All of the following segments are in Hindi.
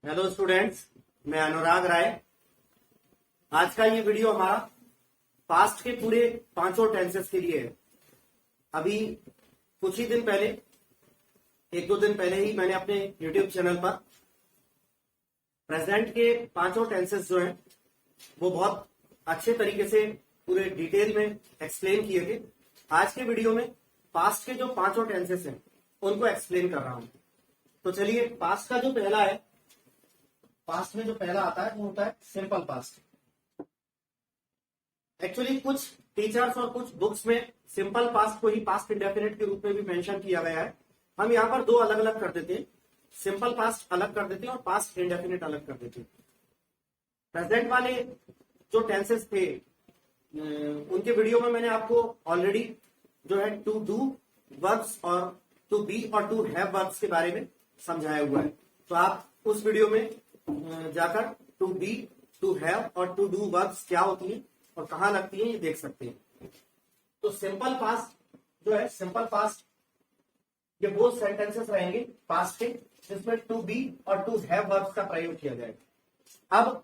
हेलो स्टूडेंट्स, मैं अनुराग राय। आज का ये वीडियो हमारा पास्ट के पूरे पांचों टेंसेस के लिए है। अभी कुछ ही दिन पहले, एक दो दिन पहले ही मैंने अपने यूट्यूब चैनल पर प्रेजेंट के पांचों टेंसेस जो हैं वो बहुत अच्छे तरीके से पूरे डिटेल में एक्सप्लेन किए थे। आज के वीडियो में पास्ट के जो पांचों टेंसेस हैं उनको एक्सप्लेन कर रहा हूं। तो चलिए, पास्ट का जो पहला है, पास्ट में जो पहला आता है वो होता है सिंपल पास्ट। एक्चुअली कुछ टीचर्स और कुछ बुक्स में सिंपल पास्ट को ही पास्ट इंडेफिनिट के रूप में भी मेंशन किया गया है। हम यहाँ पर दो अलग अलग कर देते हैं, सिंपल पास्ट अलग कर देते हैं और पास्ट इंडेफिनिट अलग कर देते हैं। प्रेजेंट वाले जो टेंसेस थे उनके वीडियो में मैंने आपको ऑलरेडी जो है टू डू वर्ब्स और टू बी और टू हैव वर्ब्स के बारे में समझाया हुआ है। तो आप उस वीडियो में जाकर टू बी, टू हैव और टू डू वर्ब्स क्या होती हैं और कहां लगती हैं ये देख सकते हैं। तो सिंपल पास्ट जो है, सिंपल पास्ट ये वो सेंटेंसेस रहेंगे पास्ट के जिसमें टू बी और टू हैव वर्ब्स का प्रयोग किया जाएगा। अब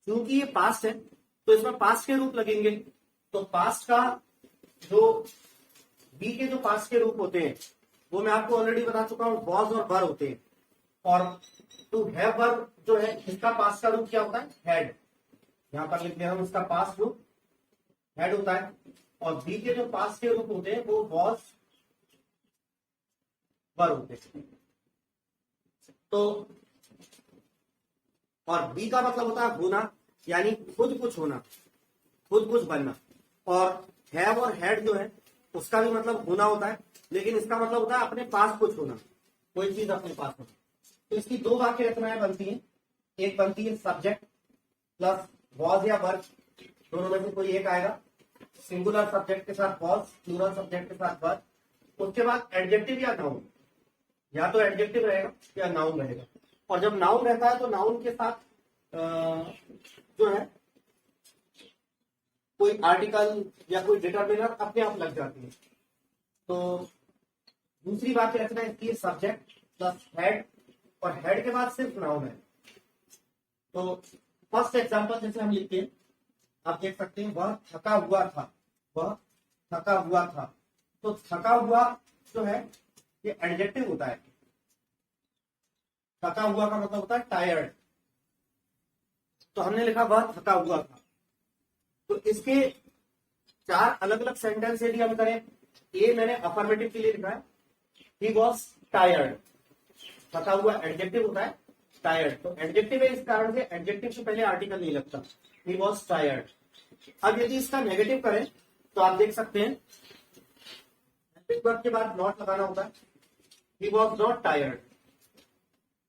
क्योंकि ये पास्ट है तो इसमें पास्ट के रूप लगेंगे। तो पास्ट का जो बी के जो पास्ट के रूप होते हैं वो मैं आपको ऑलरेडी बता चुका हूं, वॉज और वर होते हैं। और टू हैव वर्ब जो है इसका पास्ट का रूप क्या होता है? हैड। यहां पर लिखते हैं हम, इसका पास्ट रूप हैड होता है। और बी के जो पास्ट के रूप होते हैं वो वॉज, वर होते हैं। तो और बी का मतलब होता है होना, यानी खुद कुछ होना, खुद कुछ बनना। और हैव और हैड जो है उसका भी मतलब होना होता है, लेकिन इसका मतलब होता है अपने पास कुछ होना, कोई चीज अपने पास होना। तो इसकी दो वाक्य रचनाएं बनती हैं। एक बनती है सब्जेक्ट प्लस वॉज या वर्ब, दोनों में से कोई एक आएगा। सिंगुलर सब्जेक्ट के साथ वॉज, प्लूरल सब्जेक्ट के साथ वर्ब। उसके बाद एडजेक्टिव या नाउन, या तो एडजेक्टिव रहेगा या नाउन रहेगा। और जब नाउन रहता है तो नाउन के साथ जो है कोई आर्टिकल या कोई डिटर्मिनर अपने आप लग जाती है। तो दूसरी वाक्य रचना इसकी सब्जेक्ट प्लस हेड, और हेड के बाद सिर्फ नाउन है। तो फर्स्ट एग्जांपल जैसे हम लिखते हैं, आप देख सकते हैं, वह थका हुआ था, वह थका हुआ था। तो थका हुआ जो है ये एडजेक्टिव होता है। थका हुआ का मतलब होता है टायर्ड। तो हमने लिखा वह थका हुआ था। तो इसके चार अलग अलग सेंटेंस यदि हम करें, ये मैंने अफर्मेटिव के लिए लिखा है, ही वॉज टायर्ड। थका हुआ एडजेक्टिव होता है, टायर्ड तो एडजेक्टिव है, इस कारण से एडजेक्टिव से पहले आर्टिकल नहीं लगता, ही वॉज टायर्ड। अब यदि इसका नेगेटिव करें तो आप देख सकते हैं वर्ब के बाद नॉट लगाना होता है, ही वॉज नॉट टायर्ड,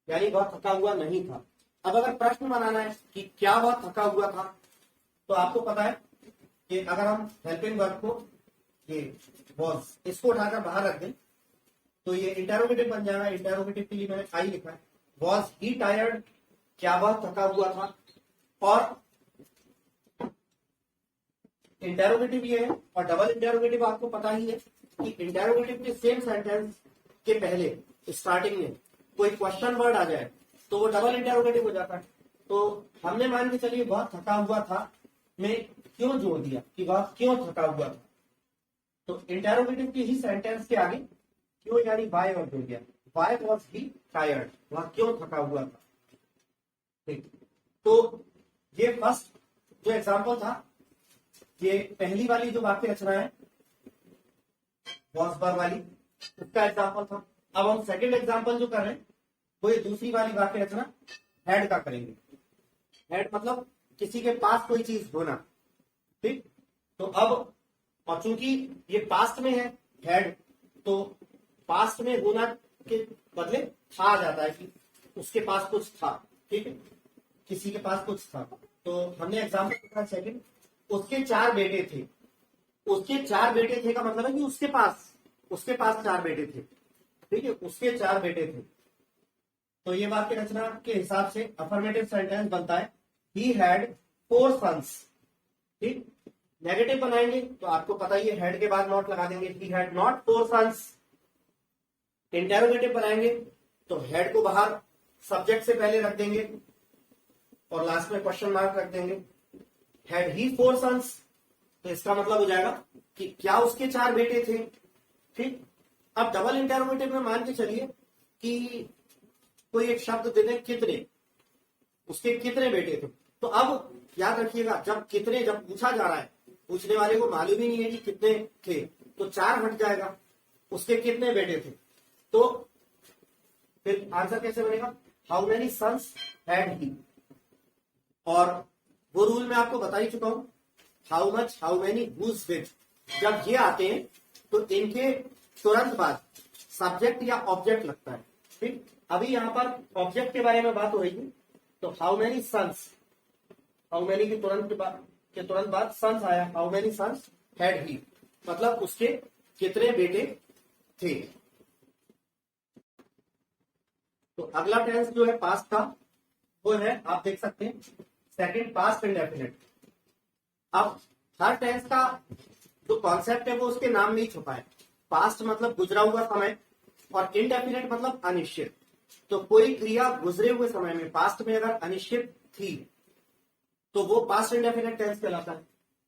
यानी वह थका हुआ नहीं था। अब अगर प्रश्न बनाना है कि क्या वह थका हुआ था, तो आपको पता है कि अगर हम हेल्पिंग वर्ब को, ये वॉज, इसको उठाकर बाहर रख दें तो ये इंटेरोगेटिव बन जाएगा। इंटेरोगेटिव के लिए मैंने आई लिखा है, वॉज ही टायर्ड, क्या वह थका हुआ था। और इंटेरोगेटिव ये है, और डबल इंटेरोगेटिव आपको पता ही है कि इंटेरोगेटिव के सेम सेंटेंस के पहले स्टार्टिंग में कोई क्वेश्चन वर्ड आ जाए तो वो डबल इंटेरोगेटिव हो जाता है। तो हमने मान के चलिए वह थका हुआ था में क्यों जोड़ दिया कि वह क्यों थका हुआ था। तो इंटेरोगेटिव की ही सेंटेंस के आगे क्यों यानी वाई और जोड़ दिया, वाई वॉज ही टायर्ड, वह क्यों थका हुआ था। ठीक, तो ये फर्स्ट जो एग्जांपल था, ये पहली वाली जो वाक्य रचना है वॉज वर वाली, उसका एग्जांपल था। अब हम सेकंड एग्जांपल जो कर रहे हैं वो ये दूसरी वाली वाक्य रचना हैड का करेंगे। हैड मतलब किसी के पास कोई चीज होना। ठीक, तो अब और चूंकि ये पास्ट में है हैड, तो पास्ट में होना के बदले था आ जाता है कि उसके पास कुछ था। ठीक है, किसी के पास कुछ था। तो हमने एग्जाम्पल देखा सेकंड, उसके चार बेटे थे। उसके चार बेटे थे का मतलब है कि उसके पास चार बेटे थे। ठीक है, उसके चार बेटे थे। तो ये वाक्य रचना के हिसाब से अफर्मेटिव सेंटेंस बनता है, ही हैड 4 sons। ठीक, नेगेटिव बनाएंगे तो आपको पता ही है, हेड के बाद नॉट लगा देंगे, he had not 4 sons। Interrogative बनाएंगे तो हेड को बाहर सब्जेक्ट से पहले रख देंगे और लास्ट में क्वेश्चन मार्क रख देंगे। हैड ही 4 सन्स, तो इसका मतलब हो जाएगा कि क्या उसके 4 बेटे थे। ठीक, अब डबल इंटरोगेटिव में मान के चलिए कि कोई एक शब्द दे दें कितने, उसके कितने बेटे थे। तो अब याद रखिएगा, जब पूछा जा रहा है, पूछने वाले को मालूम ही नहीं है कि कितने थे, तो 4 हट जाएगा, उसके कितने बेटे थे। तो फिर आंसर कैसे बनेगा, how many sons had he. और वो रूल मैं आपको बता ही चुका हूं, how much, how many, whose which. जब ये आते हैं तो इनके तुरंत बाद सब्जेक्ट या ऑब्जेक्ट लगता है। ठीक, अभी यहां पर ऑब्जेक्ट के बारे में बात हो रही है, तो how many sons, how many के तुरंत बाद सन्स आया, how many sons had he, मतलब उसके कितने बेटे थे। तो अगला टेंस जो है पास्ट का, वो है, आप देख सकते हैं, सेकंड पास्ट इंडेफिनिट। अब हर टेंस का जो कॉन्सेप्ट है वो उसके नाम में ही छुपा है। पास्ट मतलब गुजरा हुआ समय, और इंडेफिनिट मतलब अनिश्चित। तो कोई क्रिया गुजरे हुए समय में, पास्ट में अगर अनिश्चित थी तो वो पास्ट इंडेफिनिट टेंस कहलाता है।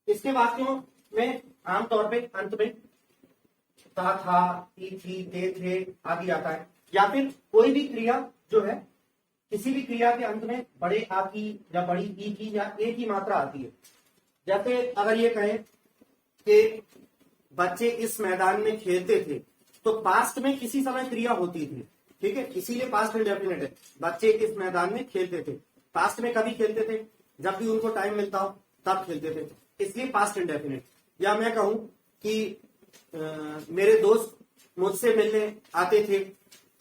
इसके वाक्यों में आमतौर पे अंत में था, थी, थे आदि आता है, या फिर कोई भी क्रिया जो है, किसी भी क्रिया के अंत में बड़े आ की या बड़ी ई की या ए की मात्रा आती है। जैसे अगर ये कहें कि बच्चे इस मैदान में खेलते थे, तो पास्ट में किसी समय क्रिया होती थी। ठीक है, इसीलिए पास्ट इंडेफिनिट है। बच्चे इस मैदान में खेलते थे, पास्ट में कभी खेलते थे, जब भी उनको टाइम मिलता हो तब खेलते थे, इसलिए पास्ट इंडेफिनिट। या मैं कहूं कि मेरे दोस्त मुझसे मिलने आते थे,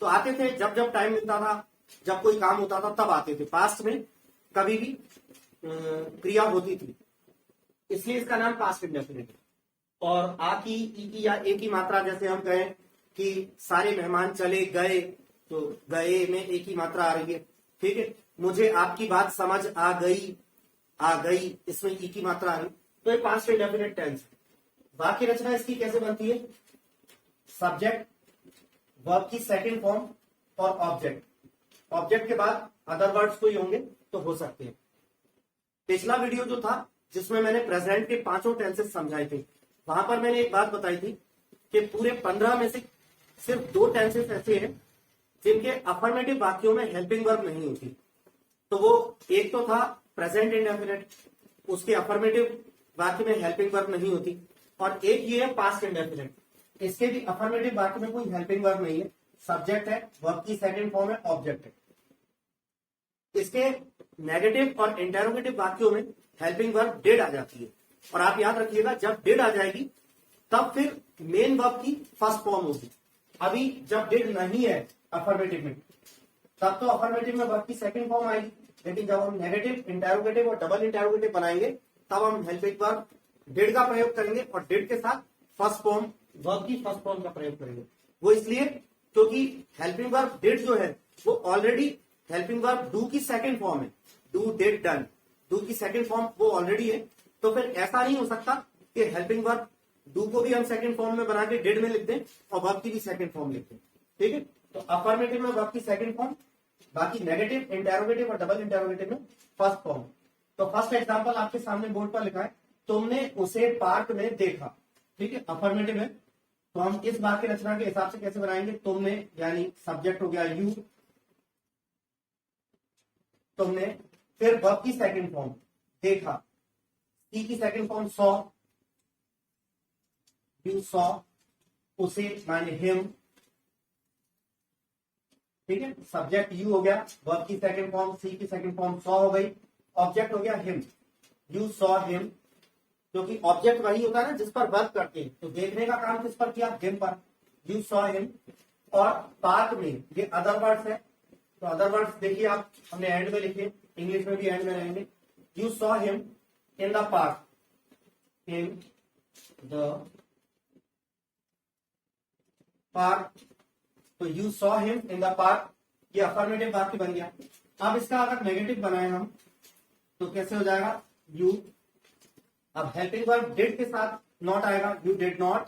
तो आते थे जब जब टाइम मिलता था, जब कोई काम होता था तब आते थे। पास्ट में कभी भी क्रिया होती थी, इसलिए इसका नाम पास्ट इंडेफिनिट है। और आ की, ई की या ए की मात्रा, जैसे हम कहें कि सारे मेहमान चले गए, तो गए में ए की मात्रा आ रही है। ठीक है, मुझे आपकी बात समझ आ गई, इसमें ई की मात्रा आ रही, तो ये पास्ट इंडेफिनिट टेंस है। वाक्य रचना इसकी कैसे बनती है, सब्जेक्ट, वर्ब की सेकंड फॉर्म और ऑब्जेक्ट। ऑब्जेक्ट के बाद अदर वर्ड्स कोई होंगे तो हो सकते हैं। पिछला वीडियो जो था जिसमें मैंने प्रेजेंट के 5 टेंसेस समझाए थे, वहां पर मैंने एक बात बताई थी कि पूरे 15 में से सिर्फ 2 टेंसेस ऐसे हैं जिनके अफर्मेटिव वाक्यों में हेल्पिंग वर्ब नहीं होती। तो वो एक तो था प्रेजेंट इंडेफिनिट, उसके अफर्मेटिव वाक्य में हेल्पिंग वर्ब नहीं होती, और एक ये है पास्ट इंडेफिनिट, इसके भी अफर्मेटिव वाक्य में कोई हेल्पिंग वर्ब नहीं है, सब्जेक्ट है, वर्ब की सेकंड फॉर्म है, ऑब्जेक्ट है। इसके नेगेटिव और इंटेरोगेटिव वाक्यों में हेल्पिंग वर्ब डिड आ जाती है, और आप याद रखिएगा जब डिड आ जाएगी तब फिर मेन वर्ब की फर्स्ट फॉर्म होगी। अभी जब डिड नहीं है अफर्मेटिव में, तब तो अफर्मेटिव में वर्ब की सेकंड फॉर्म आएगी, लेकिन जब हम नेगेटिव, इंटेरोगेटिव और डबल इंटेरोगेटिव बनाएंगे तब हम हेल्पिंग वर्ब डिड का प्रयोग करेंगे, और डिड के साथ फर्स्ट फॉर्म, वर्ब की फर्स्ट फॉर्म का प्रयोग करेंगे। वो इसलिए क्योंकि हेल्पिंग वर्ब डिड जो है वो ऑलरेडी हेल्पिंग वर्ब डू की सेकंड फॉर्म है, डू, डिड, डन, डू की सेकंड फॉर्म वो ऑलरेडी है। तो फिर ऐसा नहीं हो सकता कि हेल्पिंग वर्ब डू को भी हम सेकंड फॉर्म में बना के डिड में लिख दें और वर्ब की भी सेकंड फॉर्म लिख दें। ठीक है, तो अफर्मेटिव में वर्ब की सेकंड फॉर्म, बाकी नेगेटिव, इंटेरोगेटिव और डबल इंटेरोगेटिव में फर्स्ट फॉर्म। तो फर्स्ट एग्जांपल आपके सामने बोर्ड पर लिखा है, तुमने उसे पार्क में देखा। ठीक है, अफर्मेटिव है, तो हम इस वाक्य रचना के हिसाब से कैसे बनाएंगे, तुमने यानी सब्जेक्ट हो गया यू, तुमने, फिर वर्ब की सेकंड फॉर्म देखा, सी की second form saw, you saw, उसे माने हिम। ठीक है, सब्जेक्ट यू हो गया, वर्ब की सेकंड फॉर्म सी की सेकंड फॉर्म सॉ हो गई, ऑब्जेक्ट हो गया हिम, यू सॉ हिम, क्योंकि ऑब्जेक्ट वही होता है ना जिस पर वर्क करते हैं, तो देखने का काम किस पर किया, हिम पर, यू सॉ हिम। और पार्क में ये अदर वर्ड्स है, तो अदर वर्ड्स देखिए आप, हमने एंड में लिखे, इंग्लिश में भी एंड में रहेंगे, you saw him in the park, in the park, तो you saw him in the park, ये अफर्मेटिव वाक्य बन गया। अब इसका अगर नेगेटिव बनाए हम तो कैसे हो जाएगा, यू, अब हेल्पिंग वर्ब डिड के साथ नॉट आएगा, you did not,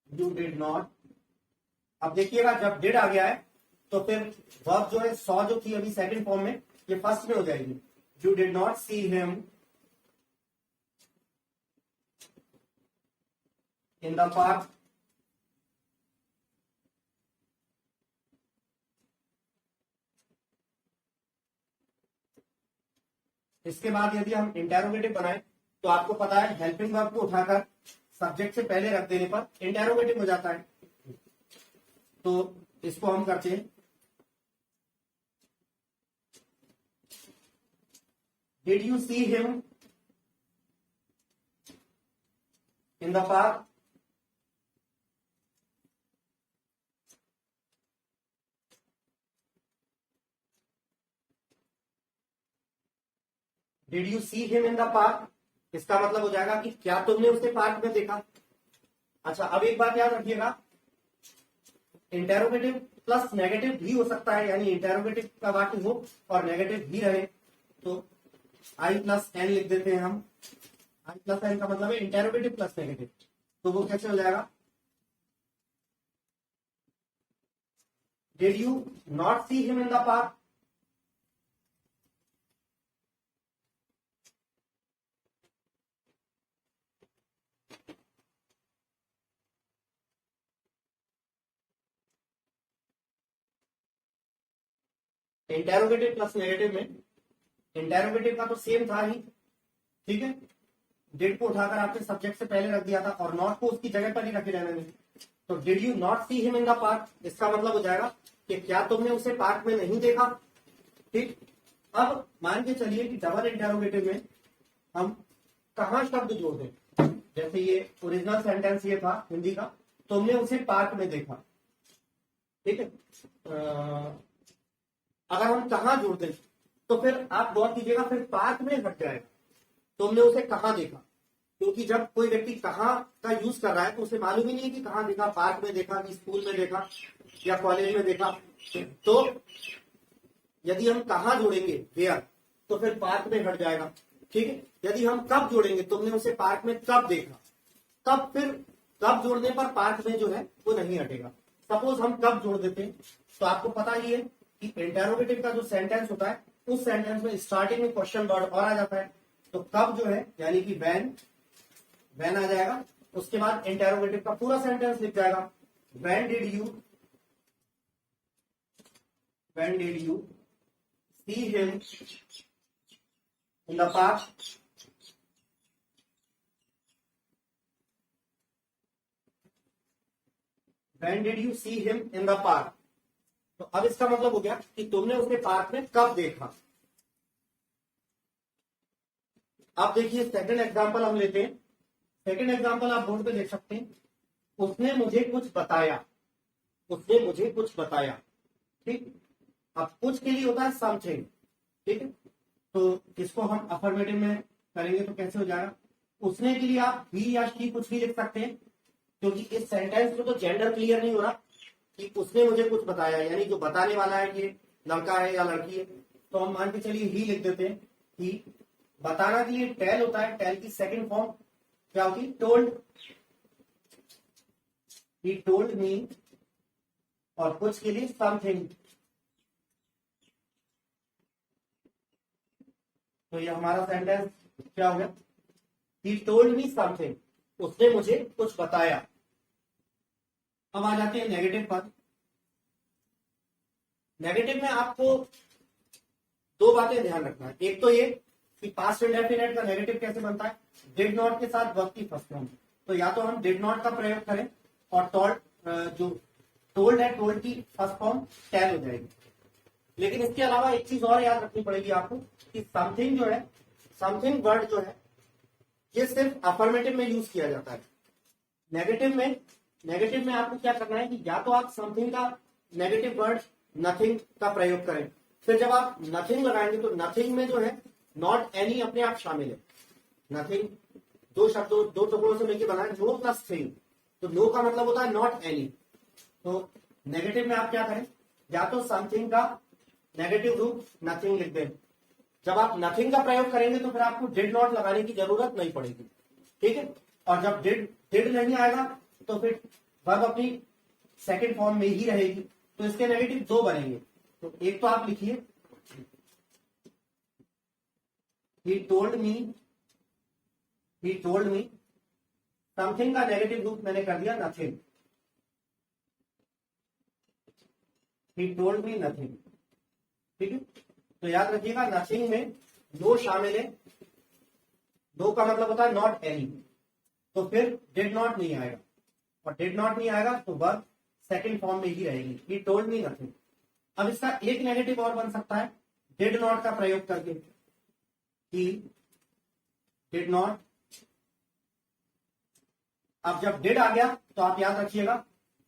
you did not. अब देखिएगा जब डिड आ गया है तो फिर वर्ब जो है सॉ जो थी अभी सेकंड फॉर्म में, ये फर्स्ट में हो जाएगी। You did not see him in the park. इसके बाद यदि हम इंटेरोगेटिव बनाए तो आपको पता है हेल्पिंग वर्ब को उठाकर सब्जेक्ट से पहले रख देने पर इंटेरोगेटिव हो जाता है। तो इसको हम करते हैं, did you see him in the park. Did you see him in the park, इसका मतलब हो जाएगा कि क्या तुमने उसे पार्क में देखा। अच्छा, अब एक बात याद रखिएगा, इंटेरोगेटिव प्लस नेगेटिव भी हो सकता है, यानी इंटेरोगेटिव का वाक्य हो और नेगेटिव भी रहे। तो आई प्लस एन लिख देते हैं हम। आई प्लस एन का मतलब है इंटेरोगेटिव प्लस नेगेटिव। तो वो कैसे हो जाएगा, did you not see him in the park. Interrogative plus negative में इंटेरोगेटिव का तो सेम था ही, ठीक है। डिड को उठाकर आपने सब्जेक्ट से पहले रख दिया था और नॉट को उसकी जगह पर ही रखे रहने में। तो did you not see him in the park, इसका मतलब हो जाएगा कि क्या तुमने उसे पार्क में नहीं देखा। ठीक, अब मान के चलिए कि डबल इंटेरोगेटिव में हम कहा शब्द जोड़ दें। जैसे ये ओरिजिनल सेंटेंस ये था हिंदी का, तुमने उसे पार्क में देखा। ठीक है, अगर हम कहा जोड़ दें तो फिर आप गौर कीजिएगा, फिर पार्क में हट जाएगा, तुमने उसे कहाँ देखा। क्योंकि जब कोई व्यक्ति कहाँ का यूज कर रहा है तो उसे मालूम ही नहीं है कि कहाँ देखा, पार्क में देखा कि स्कूल में देखा या कॉलेज में देखा। तो यदि हम कहाँ जोड़ेंगे वेयर, तो फिर पार्क में हट जाएगा। ठीक है, यदि हम कब जोड़ेंगे, तुमने उसे पार्क में कब देखा, तब फिर कब जोड़ने पर पार्क में जो है वो नहीं हटेगा। सपोज हम कब जोड़ देते हैं तो आपको पता ही है कि इंटेरोगेटिव का जो सेंटेंस होता है उस सेंटेंस में स्टार्टिंग में क्वेश्चन वर्ड और आ जाता है। तो कब जो है यानी कि व्हेन आ जाएगा, उसके बाद इंटेरोगेटिव का पूरा सेंटेंस लिख जाएगा। When did you see him in the past. When did you see him in the park. तो अब इसका मतलब हो गया कि तुमने उसे पार्क में कब देखा। अब देखिए सेकंड एग्जांपल हम लेते हैं। सेकंड एग्जांपल आप बोर्ड पे देख सकते हैं, उसने मुझे कुछ बताया। उसने मुझे कुछ बताया। ठीक, अब कुछ के लिए होता है समथिंग। ठीक है, तो इसको हम अफर्मेटिव में करेंगे तो कैसे हो जाएगा, उसने के लिए आप ही या शी कुछ भी लिख सकते हैं, क्योंकि इस सेंटेंस में तो जेंडर क्लियर नहीं हो रहा कि उसने मुझे कुछ बताया, यानी जो बताने वाला है ये लड़का है या लड़की है। तो हम मान के चलिए ही लिख देते हैं ही। बताना के लिए टेल होता है, टेल की सेकंड फॉर्म क्या होती है, टोल्ड। ही टोल्ड मी, और कुछ के लिए समथिंग। तो ये हमारा सेंटेंस क्या हो गया, ही टोल्ड मी समथिंग, उसने मुझे कुछ बताया। अब आ जाते हैं नेगेटिव पर। नेगेटिव में आपको दो बातें ध्यान रखना है। एक तो ये कि पास्ट इंडेफिनिट का नेगेटिव कैसे बनता है, डिड नॉट के साथ वर्ब की फर्स्ट फॉर्म। तो या तो हम डिड नॉट का प्रयोग करें और जो टोल्ड है, टोल्ड की फर्स्ट फॉर्म टेल हो जाएगी। लेकिन इसके अलावा एक चीज और याद रखनी पड़ेगी आपको कि समथिंग जो है, समथिंग वर्ड जो है ये सिर्फ अफर्मेटिव में यूज किया जाता है। नेगेटिव में आपको क्या करना है कि या तो आप समथिंग का नेगेटिव वर्ड नथिंग का प्रयोग करें। फिर जब आप नथिंग लगाएंगे तो नथिंग में जो है नॉट एनी अपने आप शामिल है। नथिंग दो टुकड़ों से मिलकर बना है, नो प्लस थिंग। तो नो का मतलब होता है नॉट एनी। तो नेगेटिव में आप क्या करें, या तो समथिंग का नेगेटिव रूप नथिंग लिख दें। जब आप नथिंग का प्रयोग करेंगे तो फिर आपको डिड नॉट लगाने की जरूरत नहीं पड़ेगी। ठीक है, और जब डिड नहीं आएगा तो फिर वर्ब अपनी सेकंड फॉर्म में ही रहेगी, तो इसके नेगेटिव दो बनेंगे। तो एक तो आप लिखिए he told me समथिंग का नेगेटिव रूप मैंने कर दिया nothing, he told me nothing। ठीक है, तो याद रखिएगा नथिंग में नो शामिल है, नो का मतलब होता है नॉट एनी, तो फिर डिड नॉट नहीं आएगा, और डिड नॉट नहीं आएगा तो वर्ब सेकंड फॉर्म में ही रहेगी, he told me nothing। अब इसका एक नेगेटिव और बन सकता है डिड नॉट का प्रयोग करके, he did not। अब जब did आ गया तो आप याद रखिएगा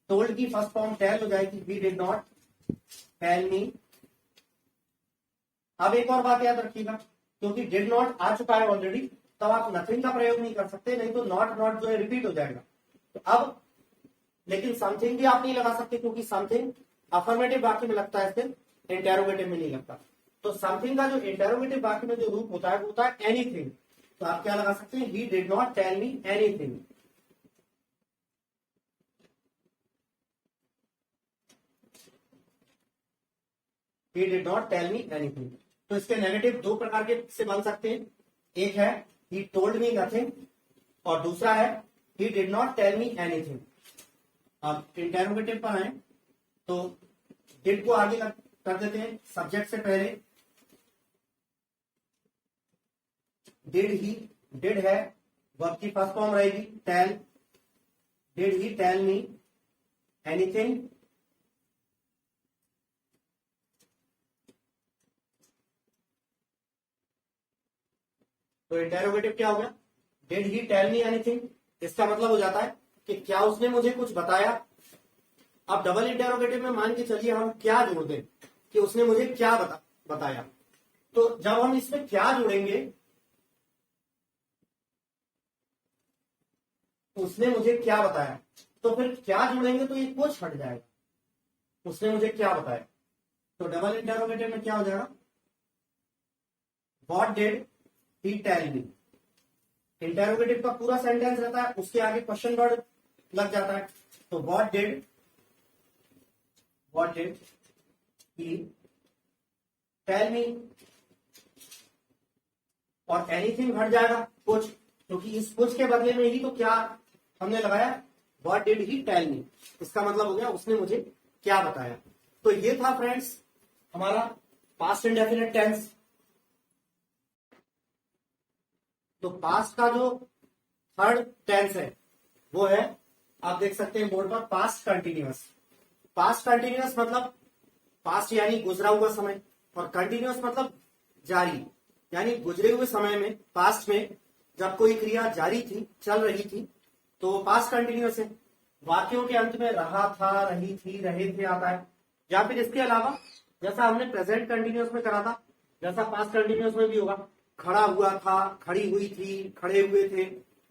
told की फर्स्ट फॉर्म टेल हो जाएगी, he did not tell me। अब एक और बात याद रखिएगा, क्योंकि did not आ चुका है ऑलरेडी, तब आप नथिंग का प्रयोग नहीं कर सकते, नहीं तो नॉट जो है रिपीट हो जाएगा। तो अब लेकिन समथिंग भी आप नहीं लगा सकते, क्योंकि समथिंग अफर्मेटिव वाक्य में लगता है, सिर्फ इंटेरोगेटिव में नहीं लगता। तो समथिंग का जो इंटेरोगेटिव वाक्य में जो रूप होता है वो होता है एनीथिंग। तो आप क्या लगा सकते हैं, he did not tell me anything। he did not tell me anything। तो इसके नेगेटिव दो प्रकार के से बन सकते हैं, एक है he told me nothing और दूसरा है he did not tell me anything। अब इंटेरोगेटिव पर आए तो did को आगे कर देते हैं सब्जेक्ट से पहले, डिड है वर्ब की फर्स्ट फॉर्म रहेगी tell, did he tell me anything. तो इंटेरोगेटिव क्या हो गया, did he tell me anything, इसका मतलब हो जाता है कि क्या उसने मुझे कुछ बताया। अब डबल इंटेरोगेटिव में मान के चलिए हम क्या जोड़ दें कि उसने मुझे क्या बताया, तो जब हम इसमें क्या जोड़ेंगे, उसने मुझे क्या बताया, तो फिर क्या जोड़ेंगे तो ये कुछ हट जाएगा, उसने मुझे क्या बताया। तो डबल इंटेरोगेटिव में क्या हो जाएगा, what did he tell me. Interrogative का पूरा सेंटेंस रहता है, उसके आगे क्वेश्चन वर्ड लग जाता है। तो what did he tell me, और एनीथिंग हट जाएगा कुछ, क्योंकि इस कुछ के बदले में ही तो क्या हमने लगाया, what did he tell me. इसका मतलब हो गया उसने मुझे क्या बताया। तो ये था फ्रेंड्स हमारा पास्ट इंडेफिनिट टेंस। तो पास्ट का जो थर्ड टेंस है वो है, आप देख सकते हैं बोर्ड पर, पास्ट कंटिन्यूअस। पास्ट कंटिन्यूअस मतलब पास्ट यानी गुजरा हुआ समय, और कंटिन्यूअस मतलब जारी, यानी गुजरे हुए समय में, पास्ट में जब कोई क्रिया जारी थी, चल रही थी, तो वो पास्ट कंटिन्यूअस है। वाक्यों के अंत में रहा था, रही थी, रहे थे आता है, या फिर इसके अलावा जैसा हमने प्रेजेंट कंटिन्यूअस में करा था, जैसा पास्ट कंटिन्यूअस में भी होगा, खड़ा हुआ था, खड़ी हुई थी, खड़े हुए थे,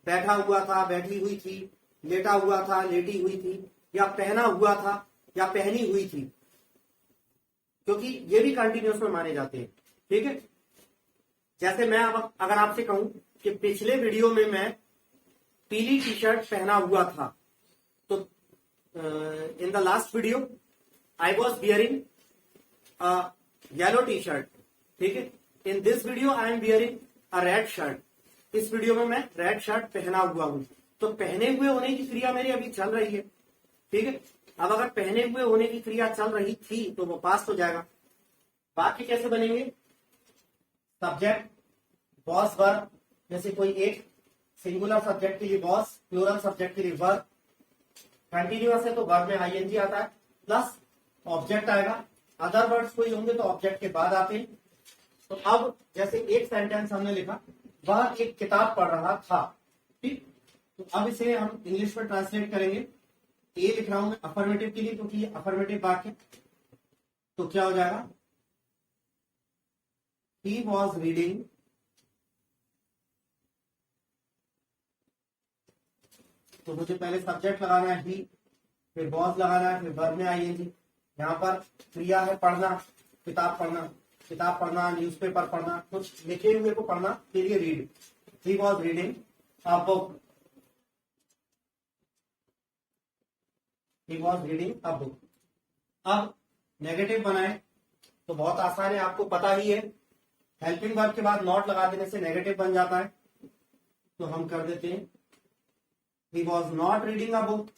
बैठा हुआ था, बैठी हुई थी, लेटा हुआ था, लेटी हुई थी, या पहना हुआ था या पहनी हुई थी, क्योंकि ये भी कंटिन्यूअस में माने जाते हैं। ठीक है, जैसे मैं अब अगर आपसे कहूं कि पिछले वीडियो में मैं पीली टी शर्ट पहना हुआ था, तो in the last video I was bearing yellow T shirt. ठीक है, in this video I am bearing a red shirt. इस वीडियो में मैं रेड शर्ट पहना हुआ हूं, तो पहने हुए होने की क्रिया मेरी अभी चल रही है। ठीक है, अब अगर पहने हुए होने की क्रिया चल रही थी तो वो पास्ट हो जाएगा। वाक्य कैसे बनेंगे, सब्जेक्ट बॉस वर्ब, जैसे कोई एक सिंगुलर सब्जेक्ट के लिए बॉस, प्लूरल सब्जेक्ट के लिए वर्ब, कंटिन्यूअस है तो वर्ब में आईएनजी आता है, प्लस ऑब्जेक्ट आएगा। अदर वर्ड्स कोई होंगे तो ऑब्जेक्ट के बाद आते हैं। तो अब जैसे एक सेंटेंस हमने लिखा, वह एक किताब पढ़ रहा था। ठीक, तो अब इसे हम इंग्लिश में ट्रांसलेट करेंगे। ए लिख रहा हूं मैं अफर्मेटिव के लिए, क्योंकि ये अफर्मेटिव वाक्य। तो क्या हो जाएगा, ही वॉज रीडिंग तो मुझे पहले सब्जेक्ट लगाना है ही, फिर वॉज लगाना है, फिर वर्ब में आईएनजी। यहाँ पर क्रिया है पढ़ना, किताब पढ़ना, न्यूज़पेपर पढ़ना, कुछ लिखे हुए को पढ़ना के लिए read. He was reading a book. He was reading a book. अब नेगेटिव बनाए तो बहुत आसान है, आपको पता ही है, हेल्पिंग वर्ब के बाद नॉट लगा देने से नेगेटिव बन जाता है। तो हम कर देते हैं he was not reading a book.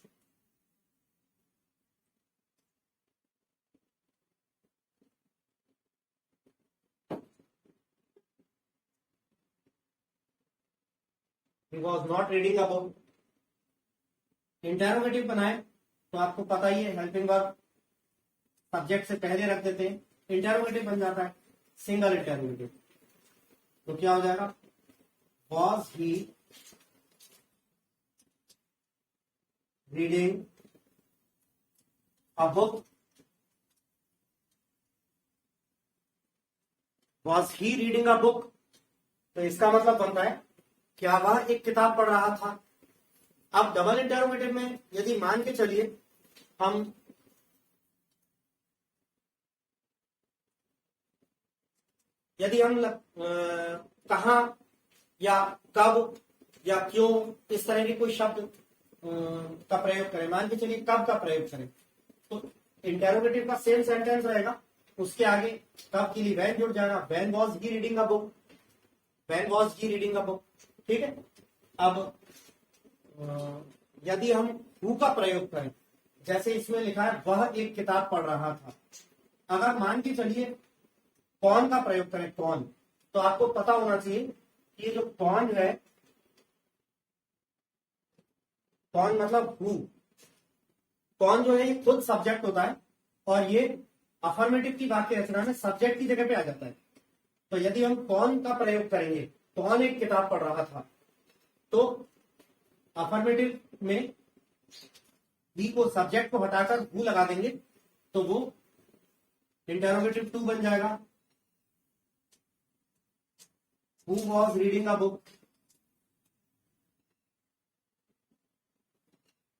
He was not reading a book. Interrogative बनाए तो आपको पता ही है, हेल्पिंग वर्ब सब्जेक्ट से पहले रख देते हैं, इंटेरोगेटिव बन जाता है, सिंगल इंटेरोगेटिव। तो क्या हो जाएगा, was he reading a book. Was he reading a book, तो इसका मतलब बनता है क्या वह एक किताब पढ़ रहा था। अब डबल इंटेरोगेटिव में यदि मान के चलिए हम कहा या कब या क्यों इस तरह के कोई शब्द का प्रयोग करें, मान के चलिए कब का प्रयोग करें, तो इंटेरोगेटिव का सेम सेंटेंस रहेगा, उसके आगे कब के लिए वैन जुड़ जाएगा, when was he reading a book, when was he reading a book. ठीक है। अब यदि हम हु का प्रयोग करें, जैसे इसमें लिखा है वह एक किताब पढ़ रहा था, अगर मान के चलिए कौन का प्रयोग करें, कौन, तो आपको पता होना चाहिए कि ये जो कौन है, कौन मतलब हु, कौन जो है ये खुद सब्जेक्ट होता है और ये अफर्मेटिव की वाक्य रचना में सब्जेक्ट की जगह पे आ जाता है। तो यदि हम कौन का प्रयोग करेंगे, कौन एक किताब पढ़ रहा था, तो अफर्मेटिव में बी को सब्जेक्ट को हटाकर हु लगा देंगे तो वो इंटरोगेटिव 2 बन जाएगा, who was reading a book,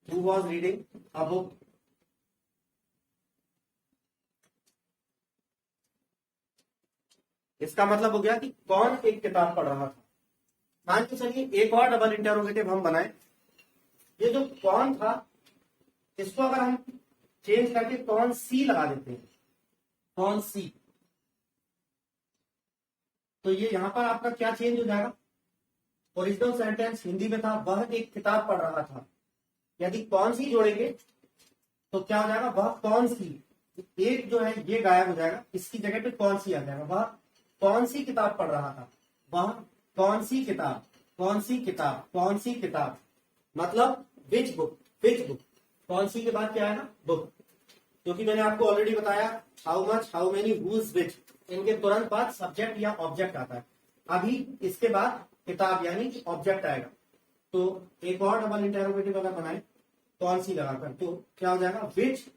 who was reading a book. इसका मतलब हो गया कि कौन एक किताब पढ़ रहा था। मान के चलिए एक और डबल इंटरोगेटिव हम बनाए, ये जो कौन था इसको अगर हम चेंज करके कौन सी लगा देते हैं, कौन सी, तो ये यहां पर आपका क्या चेंज हो जाएगा, ओरिजिनल सेंटेंस हिंदी में था वह एक किताब पढ़ रहा था, यदि कौन सी जोड़ेंगे तो क्या हो जाएगा, वह कौन सी, एक जो है ये गायब हो जाएगा, इसकी जगह पे कौन सी आ जाएगा, वह कौन सी किताब पढ़ रहा था, वह कौन सी किताब, कौन सी किताब, कौन सी किताब, मतलब विच बुक, विच बुक, कौन सी के बाद क्या आएगा, बुक, क्योंकि मैंने आपको ऑलरेडी बताया how much, how many, whose, which, इनके तुरंत बाद सब्जेक्ट या ऑब्जेक्ट आता है, अभी इसके बाद किताब यानी ऑब्जेक्ट आएगा। तो एक और डबल इंटरोगेटिव अगर बनाए कौन सी लगाकर तो क्या हो जाएगा, विच,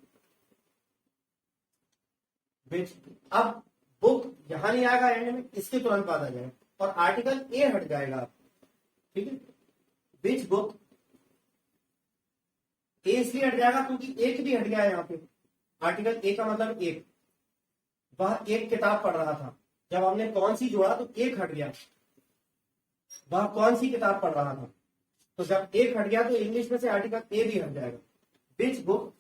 विच। अब बुक यहां नहीं आएगा एंड में, इसके तुरंत बाद आ जाएगा और आर्टिकल ए हट जाएगा। ठीक है, विच बुक, ए इसलिए हट जाएगा क्योंकि एक भी हट गया है यहाँ पे, आर्टिकल ए का मतलब एक, वह एक किताब पढ़ रहा था, जब हमने कौन सी जोड़ा तो एक हट गया, वह कौन सी किताब पढ़ रहा था, तो जब एक हट गया तो इंग्लिश में से आर्टिकल ए भी हट जाएगा, which book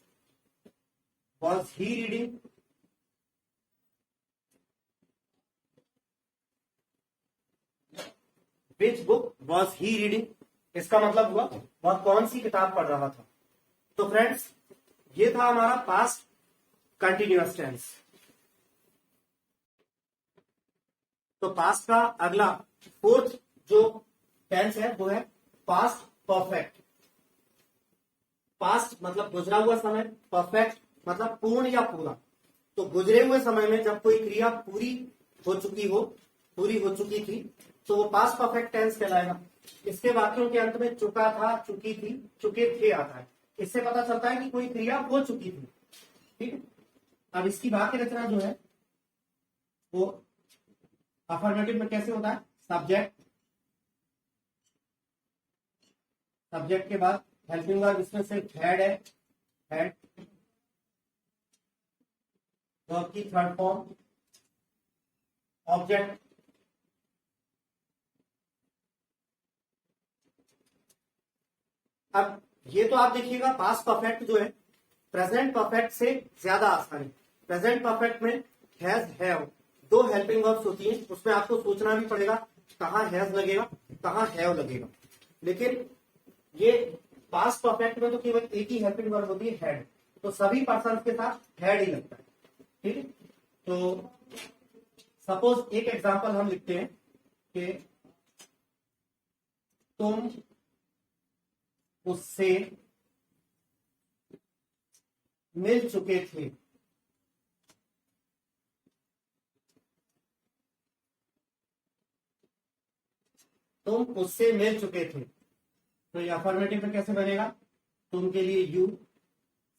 was he reading, which book was he reading, इसका मतलब हुआ वह कौन सी किताब पढ़ रहा था। तो फ्रेंड्स ये था हमारा पास्ट कंटिन्यूअस टेंस। तो पास्ट का अगला फोर्थ जो टेंस है वो है पास्ट परफेक्ट। पास्ट मतलब गुजरा हुआ समय, परफेक्ट मतलब पूर्ण या पूरा। तो गुजरे हुए समय में जब कोई क्रिया पूरी हो चुकी हो, पूरी हो चुकी थी, तो वो पास्ट परफेक्ट टेंस कहलाएगा। इसके वाक्यों के अंत में चुका था, चुकी थी, चुके थे आता है, इससे पता चलता है कि कोई क्रिया हो चुकी थी। ठीक है, अब इसकी वाक्य रचना जो है वो अफर्मेटिव में कैसे होता है, सब्जेक्ट, सब्जेक्ट के बाद हेल्पिंग वर्ब, इसमें सिर्फ हैड है, हैड, वर्ब की थर्ड फॉर्म, ऑब्जेक्ट, अब ये तो आप देखिएगा पास्ट परफेक्ट जो है प्रेजेंट परफेक्ट से ज्यादा आसान है। प्रेजेंट परफेक्ट में हैज हैव दो हेल्पिंग वर्ब्स होती हैं, उसमें आपको सोचना भी पड़ेगा कहाँ हैज लगेगा कहाँ हैव लगेगा। लेकिन ये पास्ट परफेक्ट में तो केवल एक ही हेल्पिंग वर्ब होती है, हैड, तो सभी पर्सन के साथ हैड ही लगता है। ठीक है, तो सपोज एक एग्जांपल हम लिखते हैं कि तुम उससे मिल चुके थे। तुम उससे मिल चुके थे, तो ये अफर्मेटिव में कैसे बनेगा? तुम के लिए यू,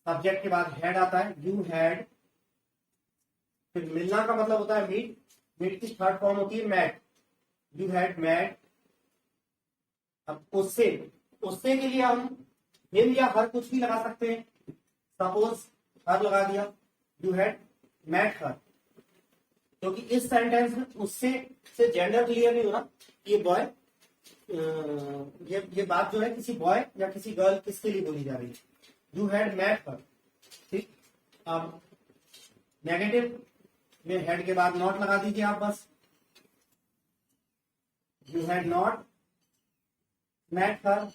सब्जेक्ट के बाद हैड आता है, यू हैड, फिर मिलना का मतलब होता है मीट, मीट की थर्ड फॉर्म होती है मैट, यू हैड मैट। अब उससे, उससे के लिए हम हिम या हर कुछ भी लगा सकते हैं। सपोज हर लगा दिया, यू हैड मैट हर, क्योंकि इस सेंटेंस में उससे से जेंडर क्लियर नहीं हो रहा, ये बॉय, ये बात जो है किसी बॉय या किसी गर्ल किसके लिए बोली जा रही है, यू हैड मैट हर। ठीक, अब नेगेटिव में हेड के बाद नॉट लगा दीजिए आप बस, यू हैड नॉट मैट हर।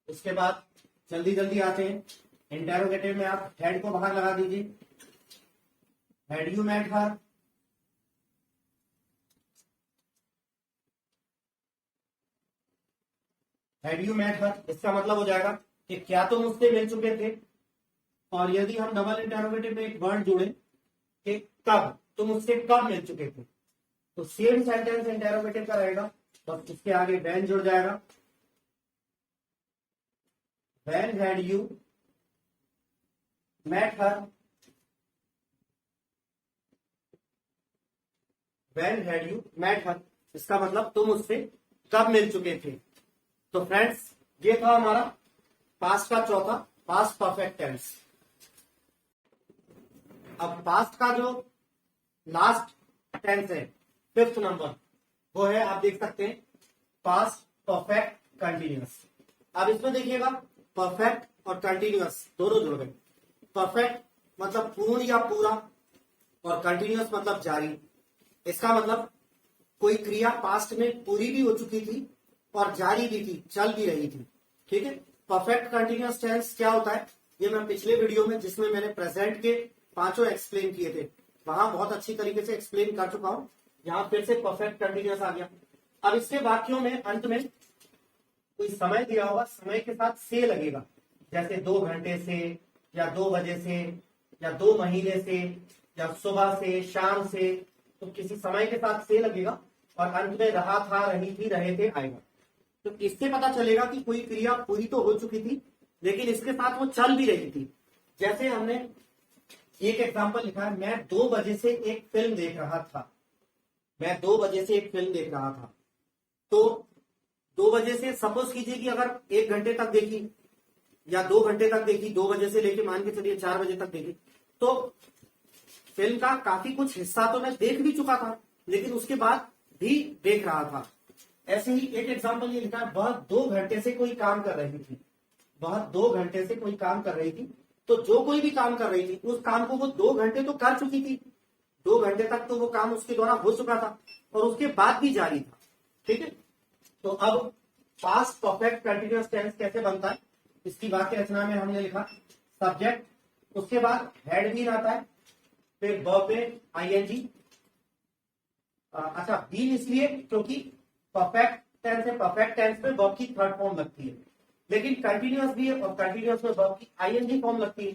उसके बाद जल्दी जल्दी आते हैं, इंटेरोगेटिव में आप हेड को बाहर लगा दीजिए, had you met her. Had you met her, इसका मतलब हो जाएगा कि क्या तुम उससे मिल चुके थे। और यदि हम डबल इंटेरोगेटिव में एक वर्ड जोड़े कि कब, तुम उससे कब मिल चुके थे, तो सेम सेंटेंस इंटेरोगेटिव का रहेगा, बस उसके आगे व्हेन जुड़ जाएगा। When had you met her, when had you met her, इसका मतलब तुम उससे कब मिल चुके थे। तो फ्रेंड्स, ये था हमारा पास्ट का चौथा, पास्ट परफेक्ट टेंस। अब पास्ट का जो लास्ट टेंस है, फिफ्थ नंबर, वो है, आप देख सकते हैं, पास्ट परफेक्ट कंटिन्यूअस। अब इसमें देखिएगा, परफेक्ट और कंटिन्यूअस दोनों जुड़ गए। परफेक्ट मतलब पूर्ण या पूरा, और कंटिन्यूअस मतलब जारी। इसका मतलब कोई क्रिया पास्ट में पूरी भी हो चुकी थी और जारी भी थी, चल भी रही थी। ठीक है, परफेक्ट कंटिन्यूअस टेंस क्या होता है, ये मैं पिछले वीडियो में, जिसमें मैंने प्रेजेंट के पांचों एक्सप्लेन किए थे, वहां बहुत अच्छी तरीके से एक्सप्लेन कर चुका हूं। यहां फिर से परफेक्ट कंटिन्यूअस आ गया। अब इसके वाक्यों में अंत में कोई समय दिया होगा, समय के साथ से लगेगा, जैसे 2 घंटे से, या 2 बजे से, या 2 महीने से, या सुबह से, शाम से, तो किसी समय के साथ से लगेगा, और अंत में रहा था, रही थी, रहे थे आएगा। तो इससे पता चलेगा कि कोई क्रिया पूरी तो हो चुकी थी, लेकिन इसके साथ वो चल भी रही थी। जैसे हमने एक एग्जांपल लिखा है, मैं 2 बजे से एक फिल्म देख रहा था। मैं 2 बजे से एक फिल्म देख रहा था, तो 2 बजे से, सपोज कीजिए कि अगर 1 घंटे तक देखी या 2 घंटे तक देखी, 2 बजे से लेके मान के चलिए 4 बजे तक देखी, तो फिल्म का काफी कुछ हिस्सा तो मैं देख भी चुका था, लेकिन उसके बाद भी देख रहा था। ऐसे ही एक एग्जांपल ये लिखा है, वह 2 घंटे से कोई काम कर रही थी। वह 2 घंटे से कोई काम कर रही थी, तो जो कोई भी काम कर रही थी, उस काम को वो 2 घंटे तो कर चुकी थी, 2 घंटे तक तो वो काम उसके द्वारा हो चुका था, और उसके बाद भी जारी था। ठीक है, तो अब पास्ट परफेक्ट कंटिन्यूअस टेंस कैसे बनता है, इसकी वाक्य रचना में हमने लिखा, सब्जेक्ट, उसके बाद हैड बीन आता है, फिर वर्ब में आईएनजी। अच्छा, बीन इसलिए क्योंकि परफेक्ट टेंस है, परफेक्ट टेंस में वर्ब की थर्ड फॉर्म लगती है, लेकिन कंटिन्यूअस भी है, और कंटिन्यूअस में वर्ब की आईएनजी फॉर्म लगती है।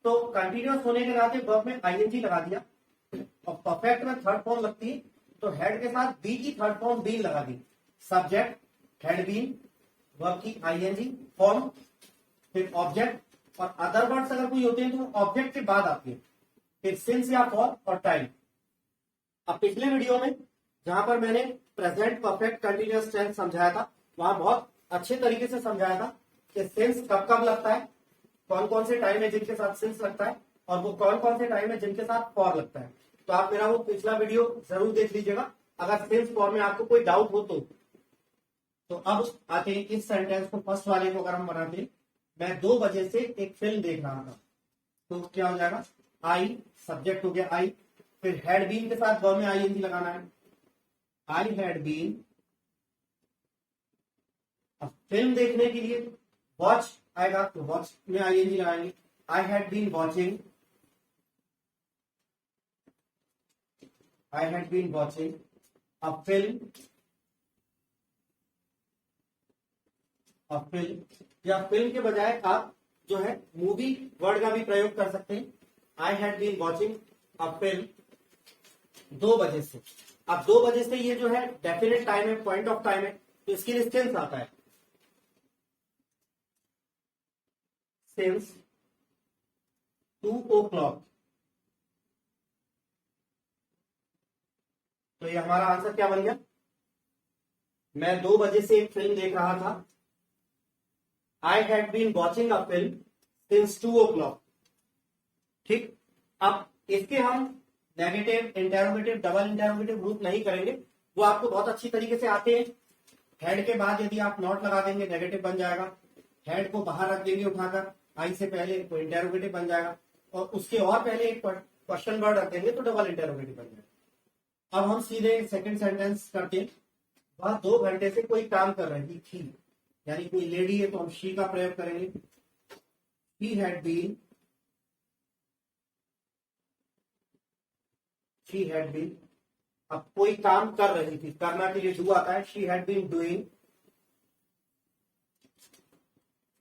तो कंटिन्यूअस होने के नाते वर्ब में आईएनजी लगा दिया, और परफेक्ट में थर्ड फॉर्म लगती है, तो हेड के साथ बी की थर्ड फॉर्म बीन लगा दी। सब्जेक्ट हैड बीन, वर्ब की आईएनजी फॉर्म, फिर ऑब्जेक्ट, और अदर वर्ड्स अगर कोई होते हैं तो ऑब्जेक्ट के बाद आती है, फिर सिंस या फॉर और टाइम। अब पिछले वीडियो में जहां पर मैंने प्रेजेंट परफेक्ट कंटिन्यूअस टेंस समझाया था, वहां बहुत अच्छे तरीके से समझाया था कि सिंस कब कब लगता है, कौन कौन से टाइम है जिनके साथ सिंस लगता है, और वो कौन कौन से टाइम है जिनके साथ फॉर लगता है। तो आप मेरा वो पिछला वीडियो जरूर देख लीजिएगा, अगर सिंस फॉर में आपको कोई डाउट हो तो। तो अब आते हैं इस सेंटेंस को, फर्स्ट वाले को अगर हम बनाते हैं, मैं 2 बजे से एक फिल्म देख रहा था, तो क्या हो जाएगा, आई सब्जेक्ट हो गया आई, फिर हैड बीन के साथ वर्ब में आईएनजी लगाना है, आई हैड बीन, अब फिल्म देखने के लिए वॉच आएगा तो वॉच में आईएनजी लगाएंगे, I had been watching, I had been watching a film, या फिल्म के बजाय आप जो है मूवी वर्ड का भी प्रयोग कर सकते हैं, I had been watching a film 2 बजे से। अब 2 बजे से ये जो है डेफिनेट टाइम है, पॉइंट ऑफ टाइम है, तो इसके लिए सेंस आता है, सेंस 2 o'clock। तो ये हमारा आंसर क्या बन गया, मैं 2 बजे से एक फिल्म देख रहा था, I had been watching a film since 2 o'clock। ठीक, अब इसके हम नेगेटिव, इंटेरोगेटिव, डबल इंटेरोगेटिव रूप नहीं करेंगे, वो आपको बहुत अच्छी तरीके से आते हैं। हेड के बाद यदि आप नॉट लगा देंगे नेगेटिव बन जाएगा, हेड को बाहर रख देंगे उठाकर आई से पहले तो इंटेरोगेटिव बन जाएगा, और उसके और पहले एक क्वेश्चन वर्ड रख देंगे तो डबल इंटेरोगेटिव बन जाएगा। अब हम सीधे सेकंड सेंटेंस करते हैं, वह 2 घंटे से कोई काम कर रही थी, यानी कोई लेडी है तो हम शी का प्रयोग करेंगे, she had been, she had been, अब कोई काम कर रही थी, करना के लिए डू आता है, she had been doing,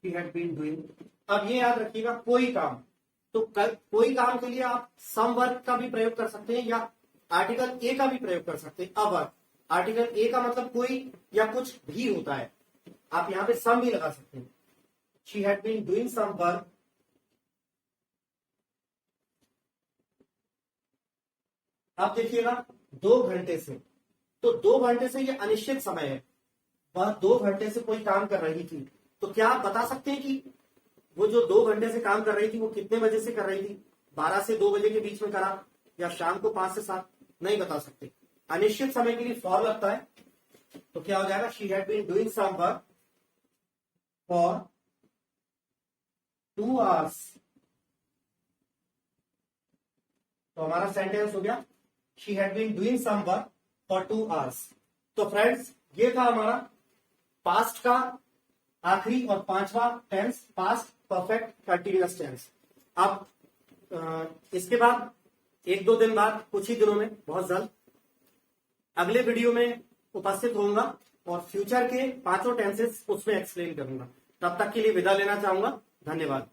she had been doing. अब ये याद रखिएगा कोई काम, तो कोई काम के लिए आप सम वर्ब का भी प्रयोग कर सकते हैं या आर्टिकल ए का भी प्रयोग कर सकते हैं। अब आर्टिकल ए का मतलब कोई या कुछ भी होता है, आप यहां पे सम भी लगा सकते हैं, she had been doing some work, अब देखिएगा 2 घंटे से, तो 2 घंटे से ये अनिश्चित समय है, वह 2 घंटे से कोई काम कर रही थी, तो क्या आप बता सकते हैं कि वो जो 2 घंटे से काम कर रही थी वो कितने बजे से कर रही थी, 12 से 2 बजे के बीच में करा या शाम को 5 से 7, नहीं बता सकते। अनिश्चित समय के लिए फॉर लगता है, तो क्या हो जाएगा, she had been doing some work for 2 hours। तो हमारा सेंटेंस हो गया, she had been doing some work for 2 hours। तो फ्रेंड्स ये था हमारा पास्ट का आखिरी और 5वां tense, past perfect continuous tense. अब इसके बाद 1-2 दिन बाद, कुछ ही दिनों में, बहुत जल्द अगले वीडियो में उपस्थित होऊंगा और फ्यूचर के 5 टेंसेस उसमें एक्सप्लेन करूंगा। तब तक के लिए विदा लेना चाहूंगा, धन्यवाद।